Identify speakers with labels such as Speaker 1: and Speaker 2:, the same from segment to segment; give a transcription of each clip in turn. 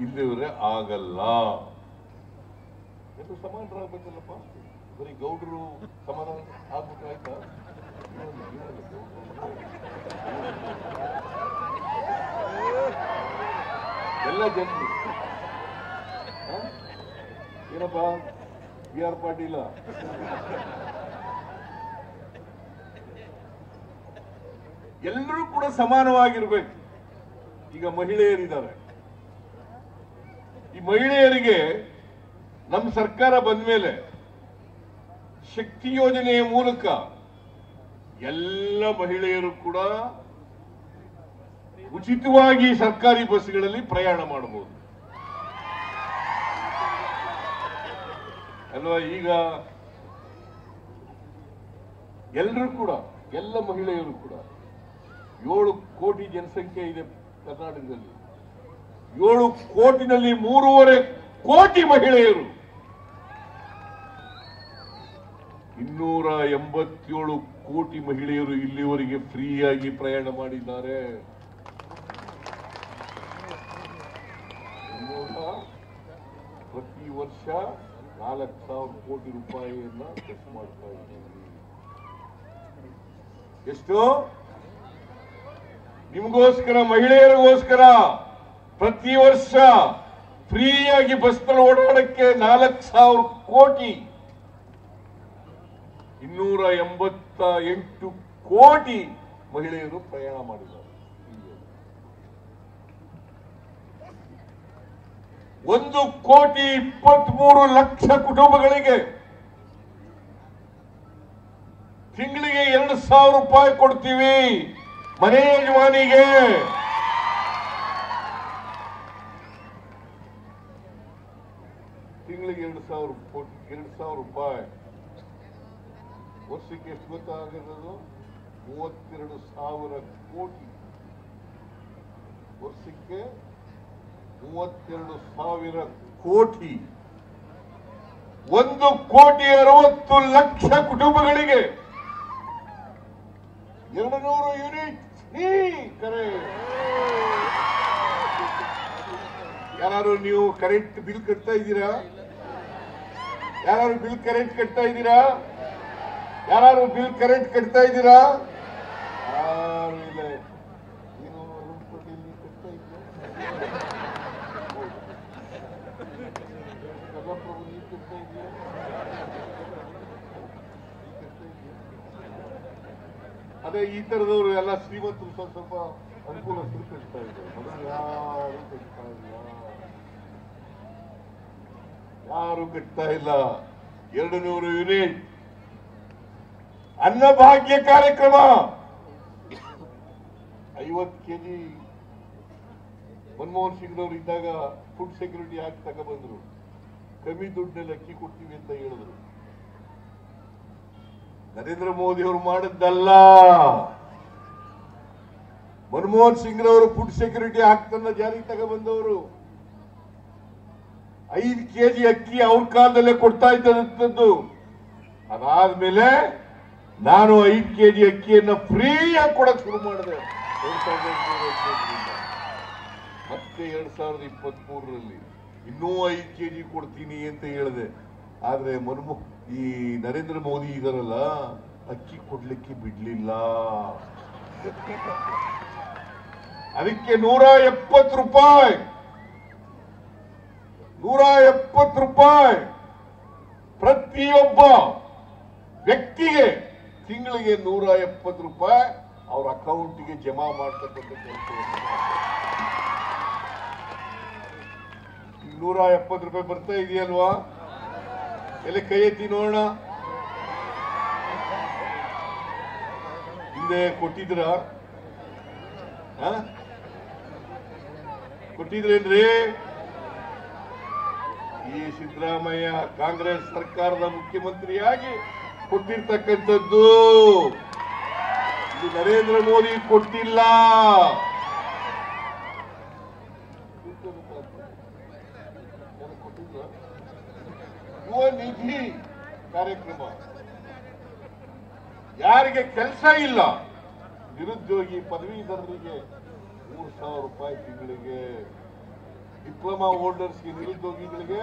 Speaker 1: ಇಲ್ಲಿವರೆ ಆಗಲ್ಲ. ಸಮಾನರಾಗಬೇಕಲ್ಲಪ್ಪ, ಬರೀ ಗೌಡರು ಸಮಾಧಾನ ಆಗ್ಬಿಟ್ರೆ ಆಯ್ತಾ? ಎಲ್ಲ ಜನರು ಏನಪ್ಪ ಬಿ ಆರ್ ಪಾಟೀಲ ಎಲ್ಲರೂ ಕೂಡ ಸಮಾನವಾಗಿರ್ಬೇಕು. ಈಗ ಮಹಿಳೆಯರಿದ್ದಾರೆ, ಈ ಮಹಿಳೆಯರಿಗೆ ನಮ್ಮ ಸರ್ಕಾರ ಬಂದ ಮೇಲೆ ಶಕ್ತಿ ಯೋಜನೆಯ ಮೂಲಕ ಎಲ್ಲ ಮಹಿಳೆಯರು ಕೂಡ ಉಚಿತವಾಗಿ ಸರ್ಕಾರಿ ಬಸ್ಗಳಲ್ಲಿ ಪ್ರಯಾಣ ಮಾಡಬಹುದು ಅಲ್ವಾ? ಈಗ ಎಲ್ಲರೂ ಕೂಡ, ಎಲ್ಲ ಮಹಿಳೆಯರು ಕೂಡ, 7 ಕೋಟಿ ಜನಸಂಖ್ಯೆ ಇದೆ ಕರ್ನಾಟಕದಲ್ಲಿ. 7 ಕೋಟಿನಲ್ಲಿ 3.5 ಕೋಟಿ ಮಹಿಳೆಯರು 287 ಕೋಟಿ ಮಹಿಳೆಯರು ಇಲ್ಲಿವರೆಗೆ ಫ್ರೀಯಾಗಿ ಪ್ರಯಾಣ ಮಾಡಿದ್ದಾರೆ. ಪ್ರತಿ ವರ್ಷ 4,000 ಕೋಟಿ ರೂಪಾಯಿಯನ್ನ ಖರ್ಚು ಮಾಡ್ತಾ ಇದ್ದೀವಿ. ಎಷ್ಟು? ನಿಮಗೋಸ್ಕರ, ಮಹಿಳೆಯರಿಗೋಸ್ಕರ ಪ್ರತಿ ವರ್ಷ ಫ್ರೀಯಾಗಿ ಬಸ್ನಲ್ಲಿ ಓಡಾಡಕ್ಕೆ 4,000 ಕೋಟಿ, 288 ಕೋಟಿ ಮಹಿಳೆಯರು ಪ್ರಯಾಣ ಮಾಡಿದ್ದಾರೆ. 1,23,00,000 ಕುಟುಂಬಗಳಿಗೆ ತಿಂಗಳಿಗೆ 2,000 ರೂಪಾಯಿ ಕೊಡ್ತೀವಿ ಮನೆ ಯಜಮಾನಿಗೆ. ತಿಂಗಳಿಗೆ 2,000 ರೂಪಾಯಿ. ವರ್ಷಕ್ಕೆ ಎಷ್ಟು ಗೊತ್ತಾಗಿರೋದು? 32,000 ಕೋಟಿ. ವರ್ಷಕ್ಕೆ 32,000 ಕೋಟಿ. 1,60,00,000 ಕುಟುಂಬಗಳಿಗೆ 200 ಯೂನಿಟ್ ಕರೆ. ಯಾರು ನೀವು ಕರೆಂಟ್ ಬಿಲ್ ಕಟ್ತಾ ಇದ್ದೀರಾ? ಯಾರು ಬಿಲ್ ಕರೆಂಟ್ ಕಟ್ತಾ ಇದ್ದೀರಾ? ಯಾರು ಬಿಲ್ ಕರೆಂಟ್ ಕಟ್ತಾ ಇದ್ದೀರಾ? ಯಾರು ಇಲ್ಲ. ನೀನು ರೂಪದಲ್ಲಿ ಕಟ್ತಾ ಇದ್ದೀರಾ? ಕಲಾಪ್ರಭು ನೀವು ಕಟ್ತಾ ಇದ್ದೀರಾ? ಅದೇ ಈ ತರದವರು ಎಲ್ಲ ಶ್ರೀಮಂತರು ಸ್ವಲ್ಪ ಅನುಕೂಲಸ್ಥರು ಕಟ್ತಾ ಇದ್ದಾರೆ. ಮೊದಲು ಯಾರು ಕಟ್ತಾ ಇಲ್ಲ, ಯಾರು ಕಟ್ತಾ ಇಲ್ಲ. 200 ಯೂನಿಟ್ ಅನ್ನಭಾಗ್ಯ ಕಾರ್ಯಕ್ರಮ. 50 ಕೆಜಿ ಮನಮೋಹನ್ ಸಿಂಗ್ನವರು ಇದ್ದಾಗ ಫುಡ್ ಸೆಕ್ಯೂರಿಟಿ ಆಕ್ಟ್ ತಗೊಂಡ್ಬಂದ್ರು. ಕಮ್ಮಿ ದುಡ್ಡಲ್ಲಿ ಅಕ್ಕಿ ಕೊಡ್ತೀವಿ ಅಂತ ಹೇಳಿದ್ರು. ನರೇಂದ್ರ ಮೋದಿ ಅವರು ಮಾಡಿದ್ದಲ್ಲ. ಮನಮೋಹನ್ ಸಿಂಗ್ನವರು ಫುಡ್ ಸೆಕ್ಯೂರಿಟಿ ಆಕ್ಟ್ ಅನ್ನ ಜಾರಿಗೆ ತಗೊಂಡ್ಬಂದವರು. 5 ಕೆಜಿ ಅಕ್ಕಿ ಅವ್ರ ಕಾಲದಲ್ಲೇ ಕೊಡ್ತಾ ಇದ್ದಂಥದ್ದು. ಅದಾದ್ಮೇಲೆ ನಾನು 5 ಕೆಜಿ ಅಕ್ಕಿಯನ್ನ ಫ್ರೀಯಾಗಿ ಕೊಡಕ್ ಶುರು ಮಾಡಿದೆ 2023. ಮತ್ತೆ 2023ರಲ್ಲಿ ಇನ್ನೂ 5 ಕೆಜಿ ಕೊಡ್ತೀನಿ ಅಂತ ಹೇಳಿದೆ. ಆದ್ರೆ ಈ ನರೇಂದ್ರ ಮೋದಿ ಇದಾರಲ್ಲ, ಅಕ್ಕಿ ಕೊಡ್ಲಿಕ್ಕೆ ಬಿಡ್ಲಿಲ್ಲ. ಅದಕ್ಕೆ 170 ರೂಪಾಯಿ 170 ರೂಪಾಯಿ ಪ್ರತಿಯೊಬ್ಬ ವ್ಯಕ್ತಿಗೆ ತಿಂಗಳಿಗೆ 170 ರೂಪಾಯಿ ಅವ್ರ ಅಕೌಂಟ್ಗೆ ಜಮಾ ಮಾಡ್ತಕ್ಕಂಥ ಕೆಲಸ. 170 ರೂಪಾಯಿ ಬರ್ತಾ ಇದೆಯಲ್ವಾ? ಎಲ್ಲಿ ಕೈ ಎತ್ತಿ ನೋಡೋಣ. ಹಿಂದೆ ಕೊಟ್ಟಿದ್ರ? ಕೊಟ್ಟಿದ್ರೇನ್ರಿ? ಈ ಸಿದ್ದರಾಮಯ್ಯ ಕಾಂಗ್ರೆಸ್ ಸರ್ಕಾರದ ಮುಖ್ಯಮಂತ್ರಿಯಾಗಿ ಕೊಟ್ಟಿರ್ತಕ್ಕಂಥದ್ದು. ಇದು ನರೇಂದ್ರ ಮೋದಿ ಕೊಟ್ಟಿಲ್ಲ. ಯುವ ನಿಧಿ ಕಾರ್ಯಕ್ರಮ. ಯಾರಿಗೆ ಕೆಲಸ ಇಲ್ಲ, ನಿರುದ್ಯೋಗಿ ಪದವೀಧರರಿಗೆ 3,000 ರೂಪಾಯಿ ತಿಂಗಳಿಗೆ. ಡಿಪ್ಲೊಮಾ ಹೋಲ್ಡರ್ಸ್ಗೆ ನಿರುದ್ಯೋಗಿಗಳಿಗೆ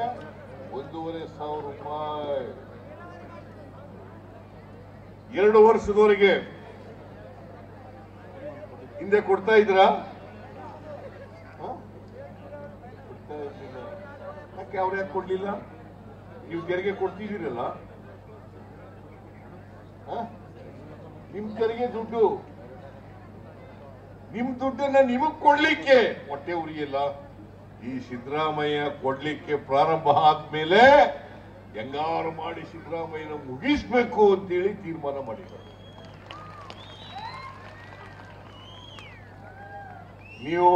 Speaker 1: 1,500 ರೂಪಾಯಿ 2 ವರ್ಷದವರೆಗೆ ಹಿಂದೆ ಕೊಡ್ತಾ ಇದ್ರಾ? ಕೊಡ್ತಾ ಇರ್ಲಿಲ್ಲ. ಯಾಕೆ ಅವ್ರು ಯಾಕೆ ಕೊಡ್ಲಿಲ್ಲ? ನೀವು ತೆರಿಗೆ ಕೊಡ್ತಿದ್ದೀರಲ್ಲ, ನಿಮ್ ತೆರಿಗೆ ದುಡ್ಡು, ನಿಮ್ ದುಡ್ಡನ್ನ ನಿಮಗ್ ಕೊಡ್ಲಿಕ್ಕೆ ಹೊಟ್ಟೆ ಉರಿಯಲ್ಲ. ಈ ಸಿದ್ದರಾಮಯ್ಯ ಕೊಡ್ಲಿಕ್ಕೆ ಪ್ರಾರಂಭ ಆದ್ಮೇಲೆ ಹೆಂಗಾರು ಮಾಡಿ ಸಿದ್ದರಾಮಯ್ಯನ ಮುಗಿಸ್ಬೇಕು ಅಂತೇಳಿ ತೀರ್ಮಾನ ಮಾಡಿದ್ದಾರೆ. ನೀವು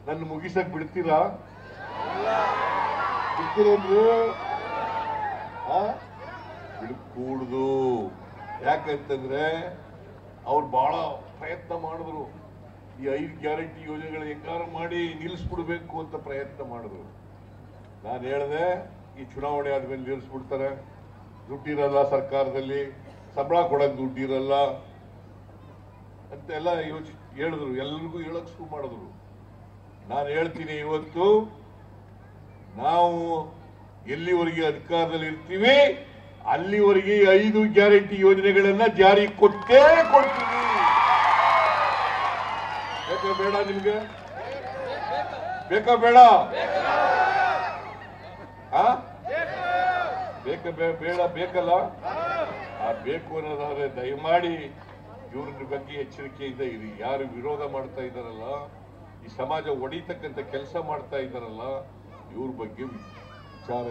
Speaker 1: ನನ್ನ ಮುಗಿಸಕ್ ಬಿಡ್ತೀರಾ? ಬಿಡ್ತೀರೇನ್ರಿ? ಬಿಡ್ಕೂಡ್ದು. ಯಾಕಂತಂದ್ರೆ ಅವ್ರು ಬಹಳ ಪ್ರಯತ್ನ ಮಾಡಿದ್ರು. ಈ 5 ಗ್ಯಾರಂಟಿ ಯೋಜನೆಗಳು ಹೆಂಗಾರು ಮಾಡಿ ನಿಲ್ಲಿಸ್ಬಿಡ್ಬೇಕು ಅಂತ ಪ್ರಯತ್ನ ಮಾಡಿದ್ರು. ನಾನು ಹೇಳಿದೆ, ಈ ಚುನಾವಣೆ ಆದ್ಮೇಲೆ ನಿಲ್ಲಿಸ್ಬಿಡ್ತಾರೆ, ದುಡ್ಡಿರಲ್ಲ ಸರ್ಕಾರದಲ್ಲಿ, ಸಂಬಳ ಕೊಡಕ್ ದುಡ್ಡಿರಲ್ಲ ಅಂತೆಲ್ಲ ಹೇಳಿದ್ರು. ಎಲ್ಲರಿಗೂ ಹೇಳಕ್ ಶುರು ಮಾಡಿದ್ರು. ನಾನು ಹೇಳ್ತೀನಿ, ಇವತ್ತು ನಾವು ಎಲ್ಲಿವರೆಗೆ ಅಧಿಕಾರದಲ್ಲಿ ಇರ್ತೀವಿ ಅಲ್ಲಿವರೆಗೆ 5 ಗ್ಯಾರಂಟಿ ಯೋಜನೆಗಳನ್ನ ಜಾರಿ ಕೊಟ್ಟೇ ಕೊಡ್ತೀವಿ. ಬೇಕಾ ಬೇಡ? ನಿಮ್ಗೆ ಬೇಕಾ ಬೇಡ? ಬೇಡ ಬೇಕಲ್ಲ? ಬೇಕು ಅನ್ನೋದಾದ್ರೆ ದಯಮಾಡಿ ಇವ್ರ ಬಗ್ಗೆ ಎಚ್ಚರಿಕೆಯಿಂದ ಇರಿ. ಯಾರು ವಿರೋಧ ಮಾಡ್ತಾ ಇದ್ದಾರಲ್ಲ, ಈ ಸಮಾಜ ಒಡಿತಕ್ಕಂಥ ಕೆಲಸ ಮಾಡ್ತಾ ಇದ್ದಾರಲ್ಲ, ಇವ್ರ ಬಗ್ಗೆ ವಿಚಾರ